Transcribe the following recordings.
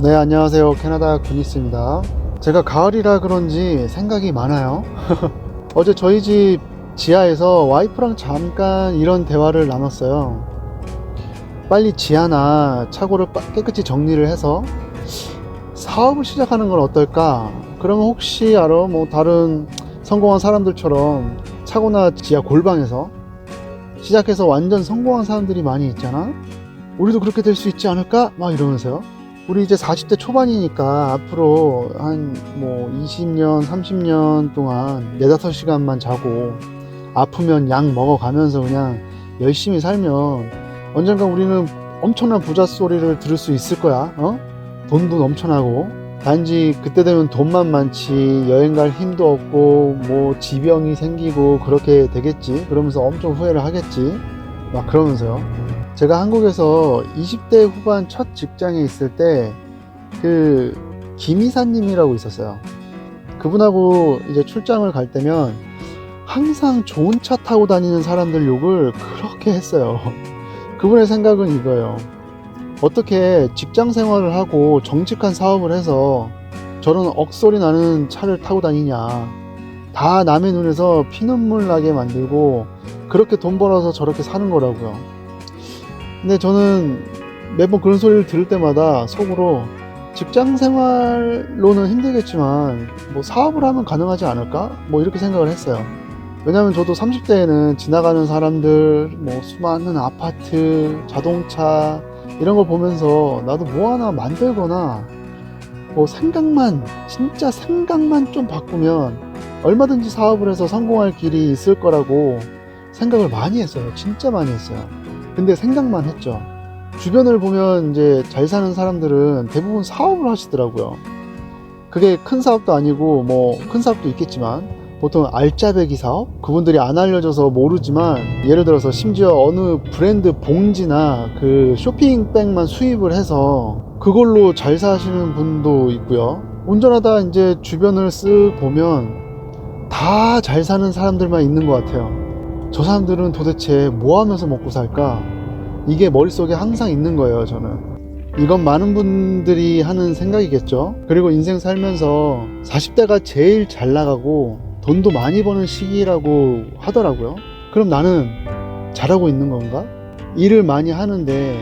네, 안녕하세요. 캐나다 구니스입니다. 제가 가을이라 그런지 생각이 많아요. 어제 저희 집 지하에서 와이프랑 잠깐 이런 대화를 나눴어요. 빨리 지하나 차고를 깨끗이 정리를 해서 사업을 시작하는 건 어떨까? 그러면 혹시 알아? 뭐 다른 성공한 사람들처럼 차고나 지하 골방에서 시작해서 완전 성공한 사람들이 많이 있잖아? 우리도 그렇게 될 수 있지 않을까? 막 이러면서요. 우리 이제 40대 초반이니까 앞으로 한 뭐 20년, 30년 동안 4, 5시간만 자고 아프면 약 먹어가면서 그냥 열심히 살면 언젠가 우리는 엄청난 부자 소리를 들을 수 있을 거야. 돈도 넘쳐나고. 단지 그때 되면 돈만 많지 여행 갈 힘도 없고 뭐 지병이 생기고 그렇게 되겠지. 그러면서 엄청 후회를 하겠지. 막 그러면서요. 제가 한국에서 20대 후반 첫 직장에 있을 때 그 김이사님이라고 있었어요. 그분하고 이제 출장을 갈 때면 항상 좋은 차 타고 다니는 사람들 욕을 그렇게 했어요. 그분의 생각은 이거예요. 어떻게 직장 생활을 하고 정직한 사업을 해서 저런 억소리 나는 차를 타고 다니냐. 다 남의 눈에서 피눈물 나게 만들고 그렇게 돈 벌어서 저렇게 사는 거라고요. 근데 저는 매번 그런 소리를 들을 때마다 속으로 직장 생활로는 힘들겠지만 뭐 사업을 하면 가능하지 않을까? 뭐 이렇게 생각을 했어요. 왜냐면 저도 30대에는 지나가는 사람들, 뭐 수많은 아파트, 자동차 이런 걸 보면서 나도 뭐 하나 만들거나 뭐 진짜 생각만 좀 바꾸면 얼마든지 사업을 해서 성공할 길이 있을 거라고 생각을 많이 했어요. 진짜 많이 했어요. 근데 생각만 했죠. 주변을 보면 이제 잘 사는 사람들은 대부분 사업을 하시더라고요. 그게 큰 사업도 아니고 뭐 큰 사업도 있겠지만 보통 알짜배기 사업? 그분들이 안 알려져서 모르지만 예를 들어서 심지어 어느 브랜드 봉지나 그 쇼핑백만 수입을 해서 그걸로 잘 사시는 분도 있고요. 운전하다 이제 주변을 쓱 보면 다 잘 사는 사람들만 있는 것 같아요. 저 사람들은 도대체 뭐 하면서 먹고 살까? 이게 머릿속에 항상 있는 거예요, 저는. 이건 많은 분들이 하는 생각이겠죠. 그리고 인생 살면서 40대가 제일 잘 나가고 돈도 많이 버는 시기라고 하더라고요. 그럼 나는 잘하고 있는 건가? 일을 많이 하는데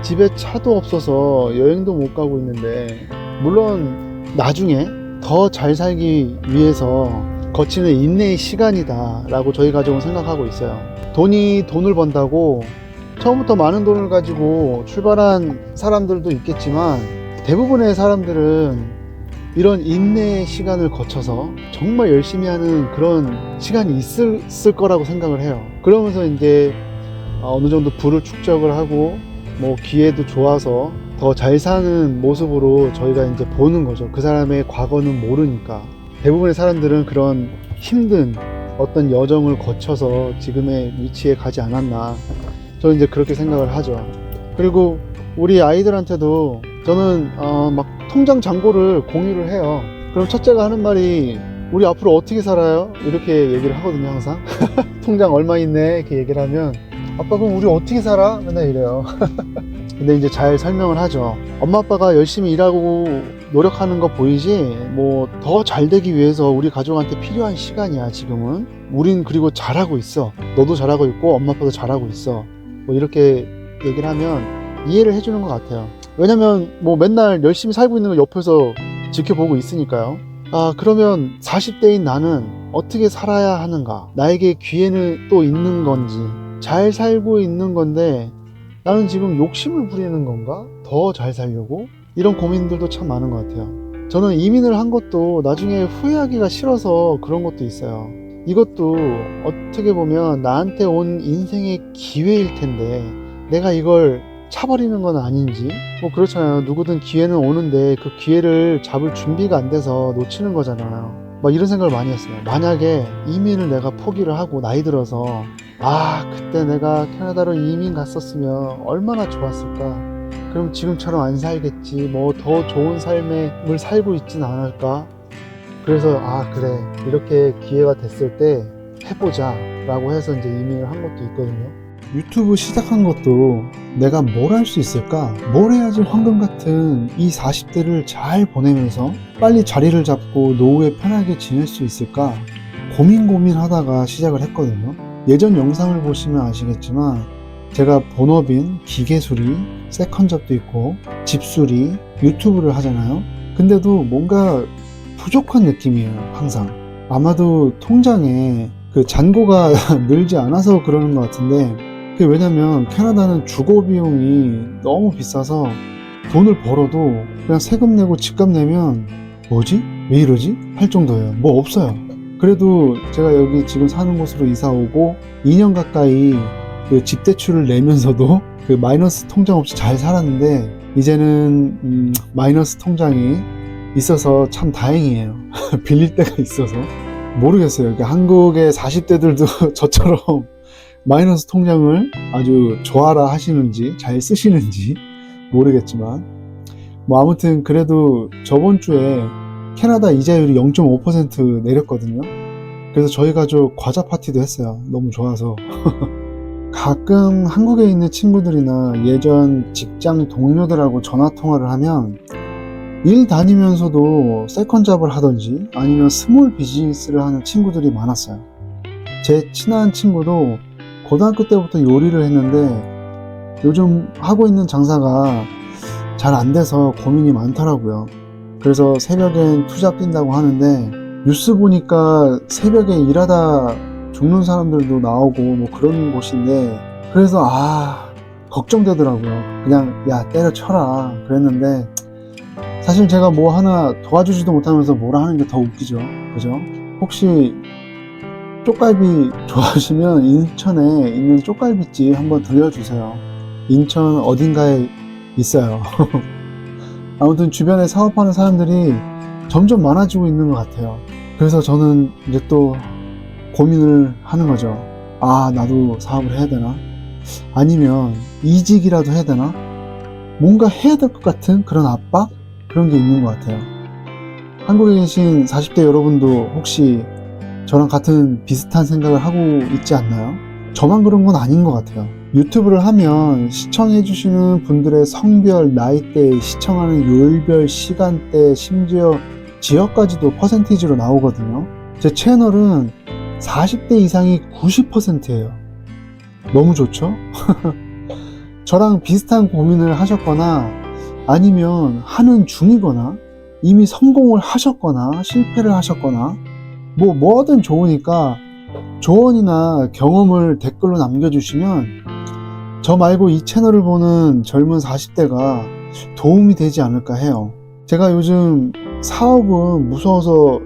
집에 차도 없어서 여행도 못 가고 있는데, 물론 나중에 더 잘 살기 위해서 거치는 인내의 시간이다 라고 저희 가족은 생각하고 있어요. 돈이 돈을 번다고 처음부터 많은 돈을 가지고 출발한 사람들도 있겠지만 대부분의 사람들은 이런 인내의 시간을 거쳐서 정말 열심히 하는 그런 시간이 있을 거라고 생각을 해요. 그러면서 이제 어느 정도 부를 축적을 하고 뭐 기회도 좋아서 더 잘 사는 모습으로 저희가 이제 보는 거죠. 그 사람의 과거는 모르니까. 대부분의 사람들은 그런 힘든 어떤 여정을 거쳐서 지금의 위치에 가지 않았나. 저는 이제 그렇게 생각을 하죠. 그리고 우리 아이들한테도 저는 막 통장 잔고를 공유를 해요. 그럼 첫째가 하는 말이 우리 앞으로 어떻게 살아요? 이렇게 얘기를 하거든요, 항상. 통장 얼마 있네? 이렇게 얘기를 하면 아빠 그럼 우리 어떻게 살아? 맨날 이래요. 근데 이제 잘 설명을 하죠. 엄마 아빠가 열심히 일하고 노력하는 거 보이지? 뭐 더 잘 되기 위해서 우리 가족한테 필요한 시간이야, 지금은. 우린 그리고 잘하고 있어. 너도 잘하고 있고 엄마 아빠도 잘하고 있어. 뭐 이렇게 얘기를 하면 이해를 해주는 것 같아요. 왜냐면 뭐 맨날 열심히 살고 있는 걸 옆에서 지켜보고 있으니까요. 그러면 40대인 나는 어떻게 살아야 하는가? 나에게 기회는 또 있는 건지, 잘 살고 있는 건데 나는 지금 욕심을 부리는 건가? 더 잘 살려고? 이런 고민들도 참 많은 것 같아요. 저는 이민을 한 것도 나중에 후회하기가 싫어서 그런 것도 있어요. 이것도 어떻게 보면 나한테 온 인생의 기회일 텐데 내가 이걸 차버리는 건 아닌지. 뭐 그렇잖아요. 누구든 기회는 오는데 그 기회를 잡을 준비가 안 돼서 놓치는 거잖아요. 막 이런 생각을 많이 했어요. 만약에 이민을 내가 포기를 하고 나이 들어서 그때 내가 캐나다로 이민 갔었으면 얼마나 좋았을까. 그럼 지금처럼 안 살겠지. 뭐 더 좋은 삶을 살고 있진 않을까. 그래서 그래, 이렇게 기회가 됐을 때 해보자 라고 해서 이제 이민을 한 것도 있거든요. 유튜브 시작한 것도 내가 뭘 할 수 있을까? 뭘 해야지 황금 같은 이 40대를 잘 보내면서 빨리 자리를 잡고 노후에 편하게 지낼 수 있을까? 고민하다가 시작을 했거든요. 예전 영상을 보시면 아시겠지만 제가 본업인 기계수리, 세컨잡도 있고 집수리, 유튜브를 하잖아요. 근데도 뭔가 부족한 느낌이에요, 항상. 아마도 통장에 그 잔고가 늘지 않아서 그러는 것 같은데, 그게 왜냐면 캐나다는 주거 비용이 너무 비싸서 돈을 벌어도 그냥 세금 내고 집값 내면 뭐지? 왜 이러지? 할 정도예요. 뭐 없어요. 그래도 제가 여기 지금 사는 곳으로 이사 오고 2년 가까이 그 집대출을 내면서도 그 마이너스 통장 없이 잘 살았는데, 이제는 마이너스 통장이 있어서 참 다행이에요. 빌릴 데가 있어서. 모르겠어요. 한국의 40대들도 저처럼 마이너스 통장을 아주 좋아라 하시는지 잘 쓰시는지 모르겠지만, 뭐 아무튼 그래도 저번 주에 캐나다 이자율이 0.5% 내렸거든요. 그래서 저희 가족 과자 파티도 했어요. 너무 좋아서. 가끔 한국에 있는 친구들이나 예전 직장 동료들하고 전화 통화를 하면 일 다니면서도 세컨잡을 하든지 아니면 스몰 비즈니스를 하는 친구들이 많았어요. 제 친한 친구도 고등학교 때부터 요리를 했는데 요즘 하고 있는 장사가 잘 안 돼서 고민이 많더라고요. 그래서 새벽엔 투잡 뛴다고 하는데, 뉴스 보니까 새벽에 일하다 죽는 사람들도 나오고 뭐 그런 곳인데, 그래서 걱정되더라고요. 그냥 야 때려쳐라 그랬는데, 사실 제가 뭐 하나 도와주지도 못하면서 뭐라 하는 게 더 웃기죠. 그죠? 혹시 쪽갈비 좋아하시면 인천에 있는 쪽갈비집 한번 들려주세요. 인천 어딘가에 있어요. 아무튼 주변에 사업하는 사람들이 점점 많아지고 있는 것 같아요. 그래서 저는 이제 또 고민을 하는 거죠. 나도 사업을 해야 되나? 아니면 이직이라도 해야 되나? 뭔가 해야 될 것 같은 그런 압박? 그런 게 있는 것 같아요. 한국에 계신 40대 여러분도 혹시 저랑 같은 비슷한 생각을 하고 있지 않나요? 저만 그런 건 아닌 것 같아요. 유튜브를 하면 시청해주시는 분들의 성별, 나이대, 시청하는 요일별, 시간대, 심지어 지역까지도 퍼센티지로 나오거든요. 제 채널은 40대 이상이 90%예요. 너무 좋죠? 저랑 비슷한 고민을 하셨거나 아니면 하는 중이거나 이미 성공을 하셨거나 실패를 하셨거나 뭐든 좋으니까 조언이나 경험을 댓글로 남겨주시면 저 말고 이 채널을 보는 젊은 40대가 도움이 되지 않을까 해요. 제가 요즘 사업은 무서워서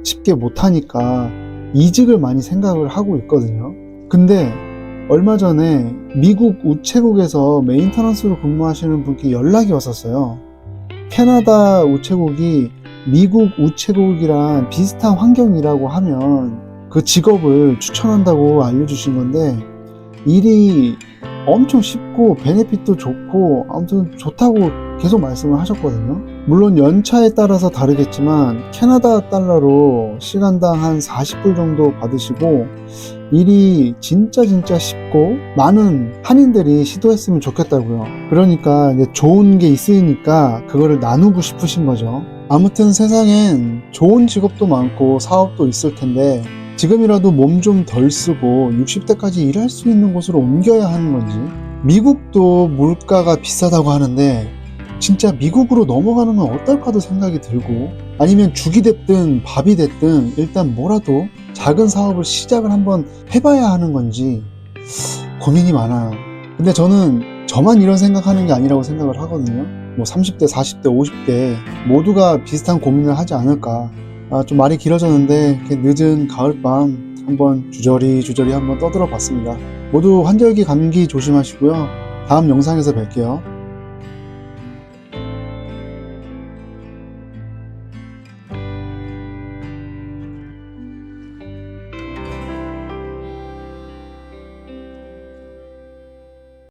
쉽게 못하니까 이직을 많이 생각을 하고 있거든요. 근데 얼마 전에 미국 우체국에서 메인터넌스로 근무하시는 분께 연락이 왔었어요. 캐나다 우체국이 미국 우체국이랑 비슷한 환경이라고 하면 그 직업을 추천한다고 알려주신 건데, 일이 엄청 쉽고 베네핏도 좋고 아무튼 좋다고 계속 말씀을 하셨거든요. 물론 연차에 따라서 다르겠지만 캐나다 달러로 시간당 한 40불 정도 받으시고 일이 진짜 쉽고 많은 한인들이 시도했으면 좋겠다고요. 그러니까 이제 좋은 게 있으니까 그거를 나누고 싶으신 거죠. 아무튼 세상엔 좋은 직업도 많고 사업도 있을 텐데 지금이라도 몸 좀 덜 쓰고 60대까지 일할 수 있는 곳으로 옮겨야 하는 건지. 미국도 물가가 비싸다고 하는데 진짜 미국으로 넘어가는 건 어떨까도 생각이 들고, 아니면 죽이 됐든 밥이 됐든 일단 뭐라도 작은 사업을 시작을 한번 해봐야 하는 건지 고민이 많아요. 근데 저는 저만 이런 생각하는 게 아니라고 생각을 하거든요. 뭐 30대, 40대, 50대 모두가 비슷한 고민을 하지 않을까. 좀 말이 길어졌는데 이렇게 늦은 가을밤 한번 주저리 한번 떠들어 봤습니다. 모두 환절기 감기 조심하시고요. 다음 영상에서 뵐게요.